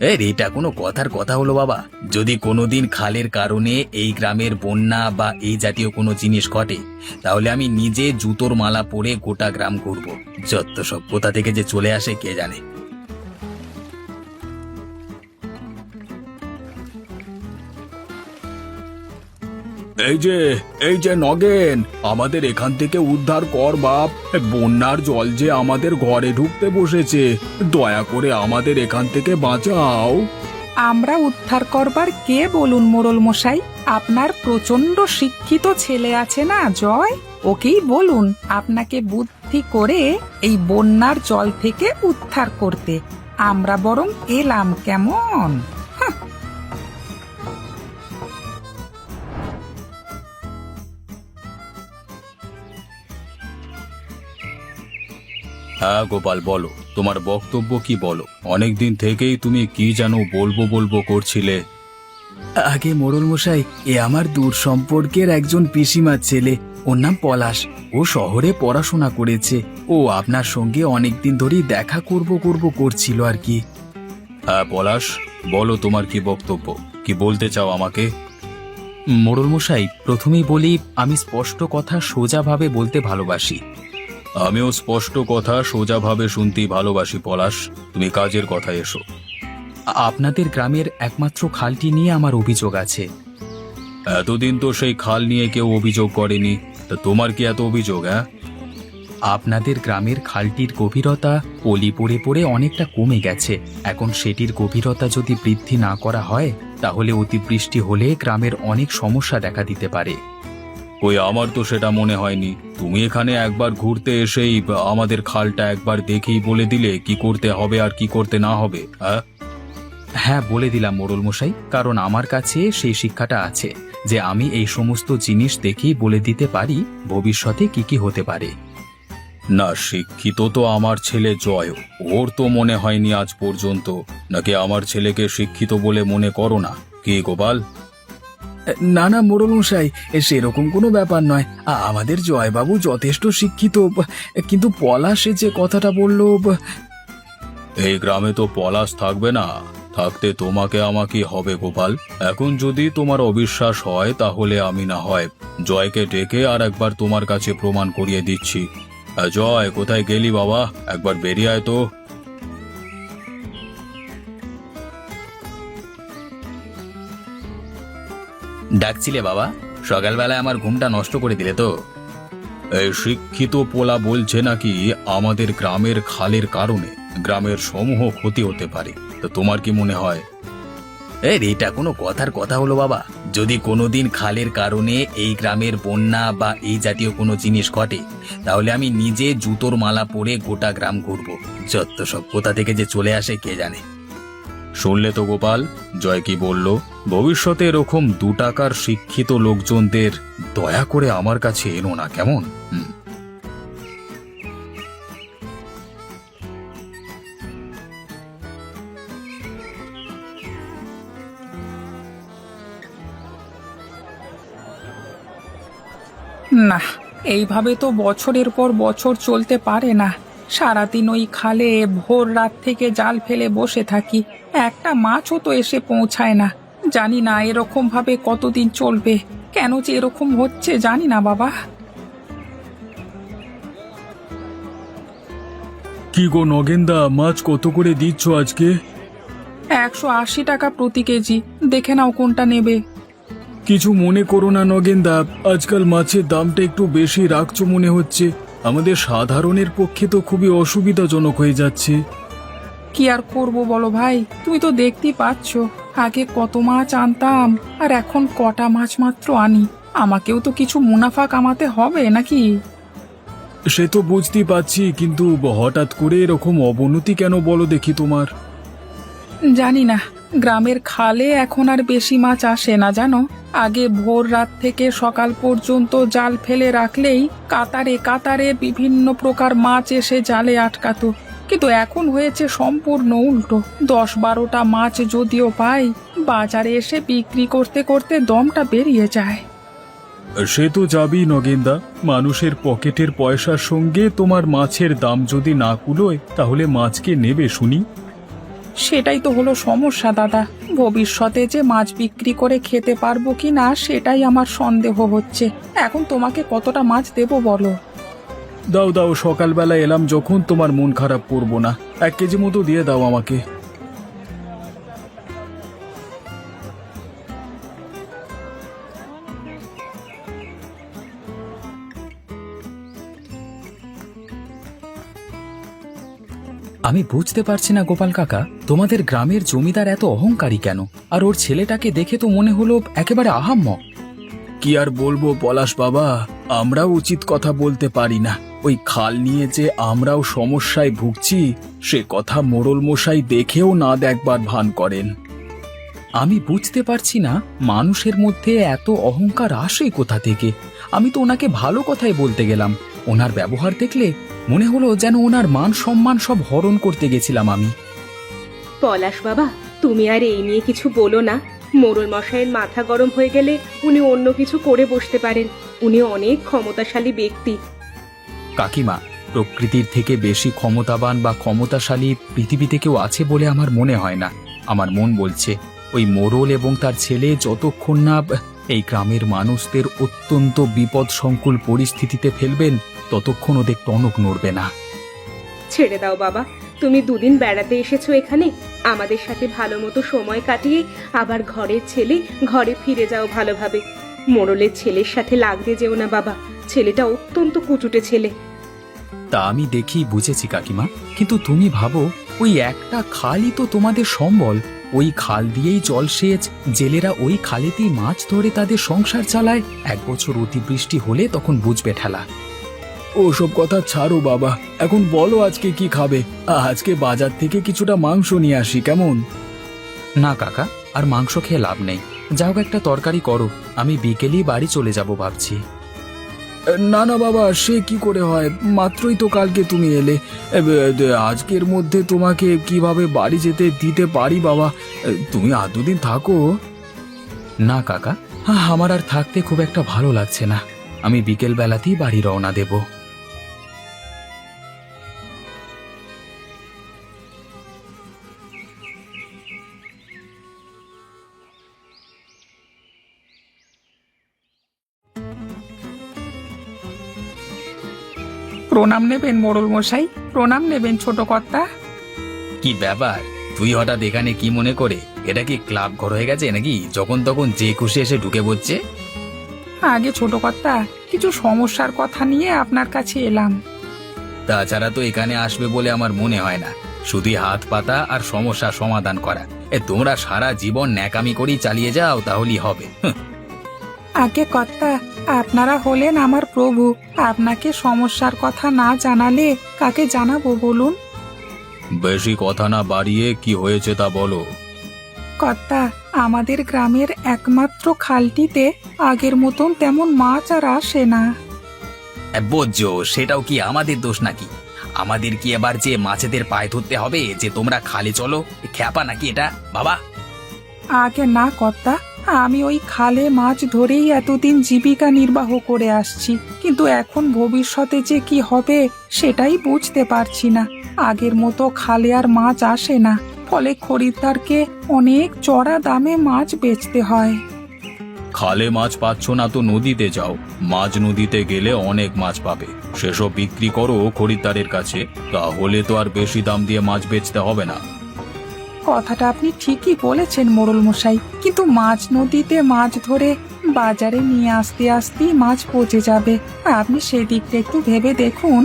এটা কোনো কথার কথা হলো বাবা? যদি কোনোদিন খালের কারণে এই গ্রামের বন্যা বা এই জাতীয় কোনো জিনিস ঘটে, তাহলে আমি নিজে জুতোর মালা পরে গোটা গ্রাম ঘুরবো। যত সব কোথা থেকে যে চলে আসে কে জানে। এই যে নগেন, আমাদের এখান থেকে উদ্ধার কর বাপ। বন্যার জল যে আমাদের ঘরে ঢুকতে বসেছে, দয়া করে আমাদের এখান থেকে বাঁচাও। আমরা উদ্ধার করবার কে বলুন মোড়ল মশাই? আপনার প্রচন্ড শিক্ষিত ছেলে আছে না জয়, ওকেই বলুন আপনাকে বুদ্ধি করে এই বন্যার জল থেকে উদ্ধার করতে। আমরা বরং এলাম, কেমন? হ্যাঁ গোপাল, বলো তোমার বক্তব্য কি বলো। অনেকদিন থেকেই তুমি কি যেন বলবো বলবো করছিলে। আগে মোড়ল মশাই, এ আমার দূর সম্পর্কের একজন পিসিমার ছেলে। ওর নাম পলাশ। ও শহরে পড়াশোনা করেছে। ও আপনার সঙ্গে অনেকদিন ধরেই দেখা করব করব করছিল আর কি। হ্যাঁ পলাশ, বলো তোমার কি বক্তব্য, কি বলতে চাও আমাকে? মোড়ল মশাই, প্রথমেই বলি আমি স্পষ্ট কথা সোজাভাবে বলতে ভালোবাসি। আমিও স্পষ্ট কথা সোজাভাবে শুনতেই ভালোবাসি পলাশ। তুমি কাজের কথা এসো। আপনাদের গ্রামের একমাত্র খালটি নিয়ে আমার অভিযোগ আছে। এতদিন তো সেই খাল নিয়ে কেউ অভিযোগ করেনি, তা তোমার কি এত অভিযোগ? আপনাদের গ্রামের খালটির গভীরতা পলি পড়ে পড়ে অনেকটা কমে গেছে। এখন সেটির গভীরতা যদি বৃদ্ধি না করা হয়, তাহলে অতিবৃষ্টি হলে গ্রামের অনেক সমস্যা দেখা দিতে পারে। ওই আমার তো সেটা মনে হয়নি। তুমি এখানে একবার ঘুরতে এসেই আমাদের খালটা একবার দেখেই বলে দিলে কি করতে হবে আর কি করতে না হবে। হ্যাঁ বলে দিলাম মোড়ল মশাই, কারণ আমার কাছে সেই শিক্ষাটা আছে যে আমি এই সমস্ত জিনিস দেখেই বলে দিতে পারি ভবিষ্যতে কি কি হতে পারে। না, শিক্ষিত তো আমার ছেলে জয়, ওর তো মনে হয়নি আজ পর্যন্ত। নাকি আমার ছেলেকে শিক্ষিত বলে মনে করো না কি গোপাল? না না মোড়ল মশাই, সেরকম কোনো ব্যাপার নয়। আমাদের জয়বাবু যথেষ্ট শিক্ষিত, কিন্তু পলাশে যে কথাটা বলল। এই গ্রামে তো পলাশ থাকবে না, থাকতে তোমাকে আমাকে হবে গোপাল। এখন যদি তোমার অবিশ্বাস হয়, তাহলে আমি না হয় জয়কে ডেকে আর একবার তোমার কাছে প্রমাণ করিয়ে দিচ্ছি। জয়, কোথায় গেলি বাবা? একবার বেরিয়ে আয় তো। ডাকছিলে বাবা? সকালবেলায় আমার ঘুমটা নষ্ট করে দিলে তো। এই শিক্ষিত পোলা বলছে নাকি আমাদের গ্রামের খালের কারণে গ্রামের সমূহ ক্ষতি হতে পারে। তো তোমার কি মনে হয়? এটা কোনো কথার কথা হলো বাবা? যদি কোনোদিন খালের কারণে এই গ্রামের বন্যা বা এই জাতীয় কোনো জিনিস ঘটে, তাহলে আমি নিজে জুতোর মালা পরে গোটা গ্রাম ঘুরবো। যত সব কোথা থেকে যে চলে আসে কে জানে। শুনলে তো গোপাল, জয় কি বলল? ভবিষ্যতে এরকম 2 টাকার শিক্ষিত লোকজনদের দয়া করে আমার কাছে এনো না, কেমন? না, এইভাবে তো বছরের পর বছর চলতে পারে না। সারাদিন ওই খালে ভোর রাত থেকে জাল ফেলে বসে থাকি, একটা মাছও তো এসে পৌঁছায় না। জানি না এরকম ভাবে কতদিন চলবে। কেন যে এরকম হচ্ছে জানি না বাবা। কি গো নগেনদা, মাছ কত করে দিচ্ছ আজকে? 180 টাকা প্রতি কেজি, দেখে নাও কোনটা নেবে। কিছু মনে করো না নগেনদা, আজকাল মাছের দামটা একটু বেশি রাখছো মনে হচ্ছে। আমাদের সাধারণের পক্ষে তো খুবই অসুবিধাজনক হয়ে যাচ্ছে। কি আর করব বলো ভাই, তুমি তো দেখতেই পাচ্ছ আগে কত মাছ আনতাম আর এখন কটা মাছ মাত্র আনি। আমাকেও তো কিছু মুনাফা কামাতে হবে নাকি? সে তো বুঝতেই পারছি, কিন্তু হঠাৎ করে এরকম অবনতি কেন বলো দেখি তোমার? জানি না, গ্রামের খালে এখন আর বেশি মাছ আসে না জানো। আগে ভোর রাত থেকে সকাল পর্যন্ত জাল ফেলে রাখলেই কাতারে কাতারে বিভিন্ন প্রকার মাছ এসে জালে আটকাতো, কিন্তু এখন হয়েছে সম্পূর্ণ উল্টো। 10-12টা মাছ যদিও পাই, বাজারে এসে বিক্রি করতে করতে দমটা বেরিয়ে যায়। সে তো যাবেই নগেনদা, মানুষের পকেটের পয়সার সঙ্গে তোমার মাছের দাম যদি না কুলোয়, তাহলে মাছকে নেবে শুনি? সেটাই তো হলো সমস্যা দাদা। ভবিষ্যতে যে মাছ বিক্রি করে খেতে পারবো কি না সেটাই আমার সন্দেহ হচ্ছে। এখন তোমাকে কতটা মাছ দেবো বলো? দাও দাও, সকালবেলা এলাম যখন, তোমার মন খারাপ করবো না। 1 কেজি মতো দিয়ে দাও আমাকে। আমি বুঝতে পারছি না গোপাল কাকা, তোমাদের গ্রামের জমিদার এত অহংকারী কেন? আর ওর ছেলেটাকে দেখে তো মনে হলো একেবারে আহাম্মক। কি আর বলবো পলাশ বাবা, আমরাও উচিত কথা বলতে পারি না। ওই খাল নিয়ে যে আমরাও সমস্যায় ভুগছি সে কথা মোড়ল মশাই দেখেও না দেখবার ভান করেন। আমি বুঝতে পারছি না মানুষের মধ্যে এত অহংকার আসে কোথা থেকে। আমি তো ওনাকে ভালো কথাই বলতে গেলাম, ওনার ব্যবহার দেখলে মনে হলো যেন ওনার মান সম্মান সব হরণ করতে গেছিলাম আমি। পলাশ বাবা, তুমি আর এই নিয়ে কিছু বলো না। মোড়ল মশাইয়ের মাথা গরম হয়ে গেলে উনি অন্য কিছু করে বসতে পারেন। উনি অনেক ক্ষমতাশালী ব্যক্তি। কাকিমা, প্রকৃতির থেকে বেশি ক্ষমতাবান বা ক্ষমতাশালী পৃথিবীতে কেউ আছে বলে আমার মনে হয় না। আমার মন বলছে ওই মোড়ল এবং তার ছেলে যতক্ষণ না এই গ্রামের মানুষদের অত্যন্ত বিপদসংকুল পরিস্থিতিতে ফেলবেন ততক্ষণ ওদের টনক নড়বে না। ছেড়ে দাও বাবা, তুমি দুদিন বেড়াতে এসেছো এখানে, আমাদের সাথে ভালো মতো সময় কাটিয়ে আবার ঘরের ছেলে ঘরে ফিরে যাও ভালোভাবে। মোড়লের ছেলের সাথে লাগতে যেও না বাবা, ছেলেটা অত্যন্ত কুচুটে ছেলে। তা আমি দেখি বুঝেছি কাকিমা, কিন্তু তুমি ভাবো ওই একটা খালই তো তোমাদের সম্বল। ওই খাল দিয়েই জলসেচ, জেলেরা ওই খালেতেই মাছ ধরে তাদের সংসার চালায়। 1 বছর অতিবৃষ্টি হলে তখন বুঝবে ঠেলা। ওসব কথা ছাড়ো বাবা, এখন বলো আজকে কি খাবে? আজকে বাজার থেকে কিছুটা মাংস নিয়ে আসি, কেমন? না কাকা, আর মাংস খেয়ে লাভ নেই। যাও একটা তরকারি করো, আমি বিকেলেই বাড়ি চলে যাব ভাবছি। না না বাবা, সে কি করে হয়? মাত্রই তো কালকে তুমি এলে। আজকের মধ্যে তোমাকে কিভাবে বাড়ি যেতে দিতে পারি বাবা? তুমি আর 2 দিন থাকো। না কাকা, আমার আর থাকতে খুব একটা ভালো লাগছে না। আমি বিকেল বেলাতেই বাড়ি রওনা দেব। প্রণাম নেবেন মোড়ল মশাই, প্রণাম নেবেন ছোট কর্তা। কি ব্যাপার, তুই হঠাৎ এখানে কি মনে করে? এটা কি ক্লাব ঘর হয়ে গেছে নাকি যখন তখন যে খুশি এসে ঢুকে পড়ছে? আগে ছোট কর্তা, কিছু সমস্যার কথা নিয়ে আপনার কাছে এলাম। তাছাড়া তো এখানে আসবে বলে আমার মনে হয় না। শুধুই হাত পাতা আর সমস্যা সমাধান করা। তোমরা সারা জীবন ন্যাকামি করেই চালিয়ে যাও, তাহলেই হবে। আগে কর্তা, আপনারা হলেন আমার প্রভু। আপনাকে সমস্যার কথা না জানালে কাকে জানাবো বলুন? বেশি কথা না বাড়িয়ে কি হয়েছে তা বলো। কর্তা, আমাদের গ্রামের একমাত্র খালটিতে আগের মতন তেমন মাছ আর আসে না। বোঝো, সেটাও কি আমাদের দোষ নাকি? আমাদের কি এবার যে মাছেদের পায়ে ধরতে হবে যে তোমরা খালে চলো? খ্যাপা নাকি এটা বাবা? আগে না কর্তা, আমি ওই খালে মাছ ধরেই এতদিন জীবিকা নির্বাহ করে আসছি, কিন্তু এখন ভবিষ্যতে যে কি হবে সেটাই বুঝতে পারছি না। আগের মতো খালে আর মাছ আসে না, ফলে খরিদ্দারকে অনেক চড়া দামে মাছ বেচতে হয়। খালে মাছ পাচ্ছ না তো নদীতে যাও। মাছ নদীতে গেলে অনেক মাছ পাবে, সেসব বিক্রি করো খরিদ্দারের কাছে। তাহলে তো আর বেশি দাম দিয়ে মাছ বেচতে হবে না। কথাটা আপনি ঠিকই বলেছেন মোড়ল মশাই, কিন্তু মাছ নদীতে মাছ ধরে বাজারে নিয়ে আসতে আসতেই মাছ পচে যাবে। আপনি সেদিকটা একটু ভেবে দেখুন।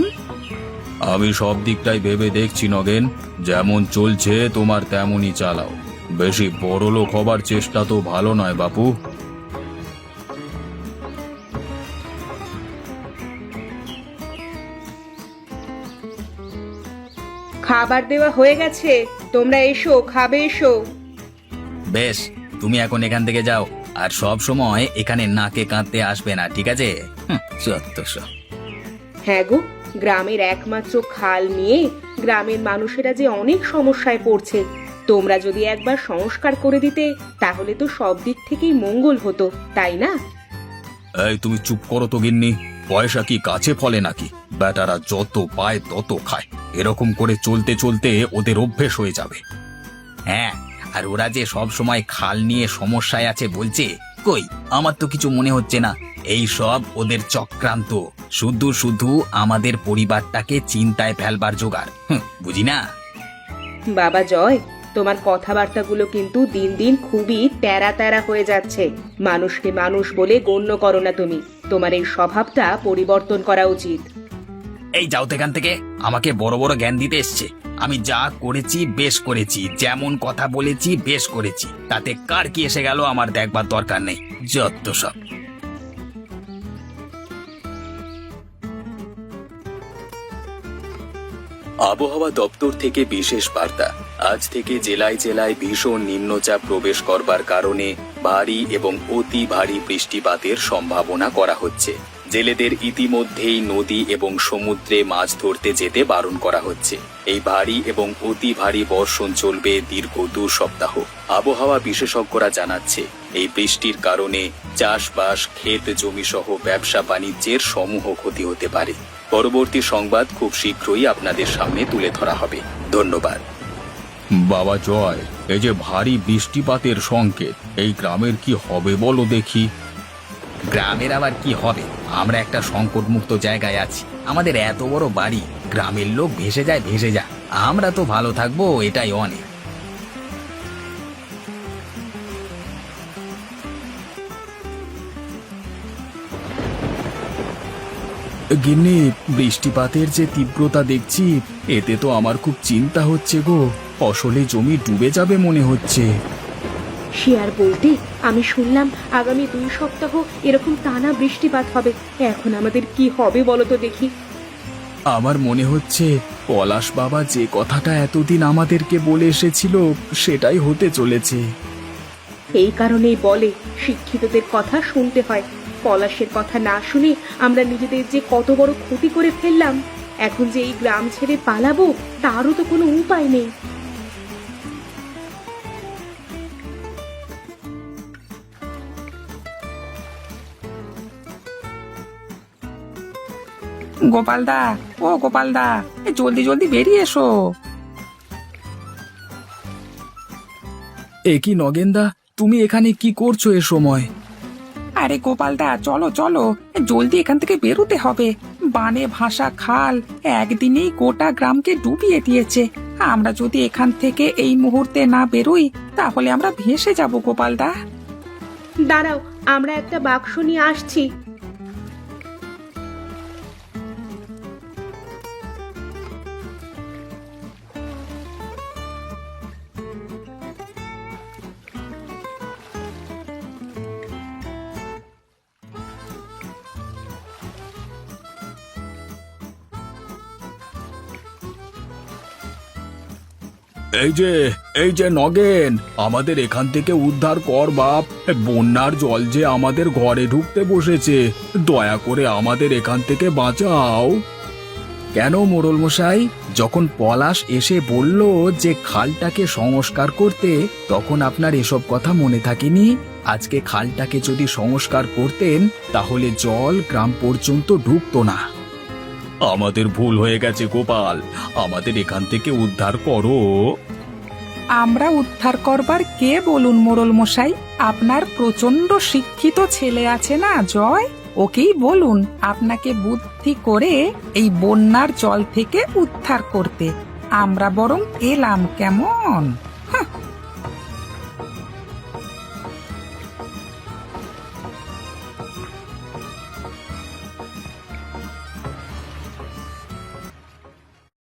আমি সব দিকটাই ভেবে দেখছি নগেন, যেমন চলছে তোমার তেমনই চালাও। বেশি বড়লোক হবার চেষ্টা তো ভালো নয় বাপু। খাবার দেওয়া হয়ে গেছে, তোমরা এসো, খাবে এসো। বেশ, তুমি এখন এখান থেকে যাও, আর সব সময় এখানে নাকে কাঁদতে আসবে না, ঠিক আছে? সত্যি। হ্যাঁ গো, গ্রামের একমাত্র খাল নিয়ে গ্রামের মানুষেরা যে অনেক সমস্যায় পড়ছে। তোমরা যদি একবার সংস্কার করে দিতে তাহলে তো সব দিক থেকেই মঙ্গল হতো, তাই না? এই তুমি চুপ করো তো গিন্নি। পয়সা কি গাছে ফলে নাকি? বেটারা যত পায় তত খায়। এরকম করে চলতে চলতে ওদের অভ্যেস হয়ে যাবে। হ্যাঁ, আর ওরা যে সব সময় খাল নিয়ে সমস্যায় আছে বলছে, কই আমার তো কিছু মনে হচ্ছে না। এই সব ওদের চক্রান্ত, শুধু শুধু আমাদের পরিবারটাকে চিন্তায় ফেলবার জোগাড়। বুঝি না। বাবা জয়, তোমার কথাবার্তাগুলো কিন্তু দিন দিন খুবই তেরা তেরা হয়ে যাচ্ছে। মানুষকে মানুষ বলে গণ্য করো না তুমি। তোমার এই স্বভাবটা পরিবর্তন করা উচিত। এই যাও তো এখান থেকে, আমাকে বড় বড় জ্ঞান দিতে এসছে। আমি যা করেছি বেশ করেছি, যেমন কথা বলেছি বেশ করেছি, তাতে কার কি এসে গেল আমার দেখবার দরকার নেই, যত সব। আবহাওয়া দপ্তর থেকে বিশেষ বার্তা। আজ থেকে জেলায় জেলায় ভীষণ নিম্নচাপ প্রবেশ করবার কারণে ভারী এবং অতি ভারী বৃষ্টিপাতের সম্ভাবনা করা হচ্ছে। জেলেদের ইতিমধ্যেই নদী এবং সমুদ্রে মাছ ধরতে যেতে বারণ করা হচ্ছে। এই ভারী এবং অতি ভারী বর্ষণ চলবে দীর্ঘ 2 সপ্তাহ। আবহাওয়া বিশেষজ্ঞরা জানাচ্ছে, এই বৃষ্টির কারণে চাষবাস, ক্ষেত জমি সহ ব্যবসা বাণিজ্যের সমূহ ক্ষতি হতে পারে। পরবর্তী সংবাদ খুব শীঘ্রই আপনাদের সামনে তুলে ধরা হবে। ধন্যবাদ। বাবা জয়, এই যে ভারী বৃষ্টিপাতের সংকেত, এই গ্রামের কি হবে বলো দেখি। গ্রামের আবার কি হবে? আমরা একটা সংকটমুক্ত জায়গায় আছি। আমাদের এত বড় বাড়ি, গ্রামের লোক ভেসে যায় ভেসে যায়, আমরা তো ভালো থাকবো, এটাই অনেক। গিন্নি, বৃষ্টিপাতের যে তীব্রতা দেখছি, এতে তো আমার খুব চিন্তা হচ্ছে গো। ফসলে জমি ডুবে যাবে মনে হচ্ছে। সে আর বলতে, আমি শুনলাম আগামী 2 সপ্তাহ এরকম টানা বৃষ্টিপাত হবে। এখন আমাদের কি হবে বলো তো দেখি। আমার মনে হচ্ছে পলাশ বাবা যে কথাটা এতদিন আমাদেরকে বলে এসেছিল, সেটাই হতে চলেছে। এই কারণেই বলে শিক্ষিতদের কথা শুনতে হয়। পলাশের কথা না শুনে আমরা নিজেদের যে কত বড় ক্ষতি করে ফেললাম। এখন যে এই গ্রাম ছেড়ে পালাবো, তারও তো কোনো উপায় নেই। গোপালদা, ও গোপালদা, জলদি জলদি বেরিয়ে এসো। এ কি নগেনদা, তুমি এখানে কি করছো এ সময়? আরে গোপালদা, চলো চলো, জলদি এখান থেকে বেরোতে হবে। বানে ভাসা খাল একদিনেই গোটা গ্রামকে ডুবিয়ে দিয়েছে। আমরা যদি এখান থেকে এই মুহূর্তে না বেরোই, তাহলে আমরা ভেসে যাব গোপালদা। দাঁড়াও, আমরা একটা বাক্স নিয়ে আসছি। এই যে নগেন, আমাদের এখান থেকে উদ্ধার কর বাপ। বন্যার জল যে আমাদের ঘরে ঢুকতে বসেছে, দয়া করে আমাদের এখান থেকে বাঁচাও। কেন মোড়ল মশাই, যখন পলাশ এসে বলল যে খালটাকে সংস্কার করতে, তখন আপনার এসব কথা মনে থাকেনি? আজকে খালটাকে যদি সংস্কার করতেন, তাহলে জল গ্রাম পর্যন্ত ঢুকতো না। আমাদের ভুল হয়ে গেছে গোপাল, আমাদের এখান থেকে উদ্ধার করো। আমরা উদ্ধার করবার কে বলুন মোড়ল মশাই? আপনার প্রচন্ড শিক্ষিত ছেলে আছে না জয়, ওকেই বলুন আপনাকে বুদ্ধি করে এই বন্যার জল থেকে উদ্ধার করতে। আমরা বরং এলাম, কেমন?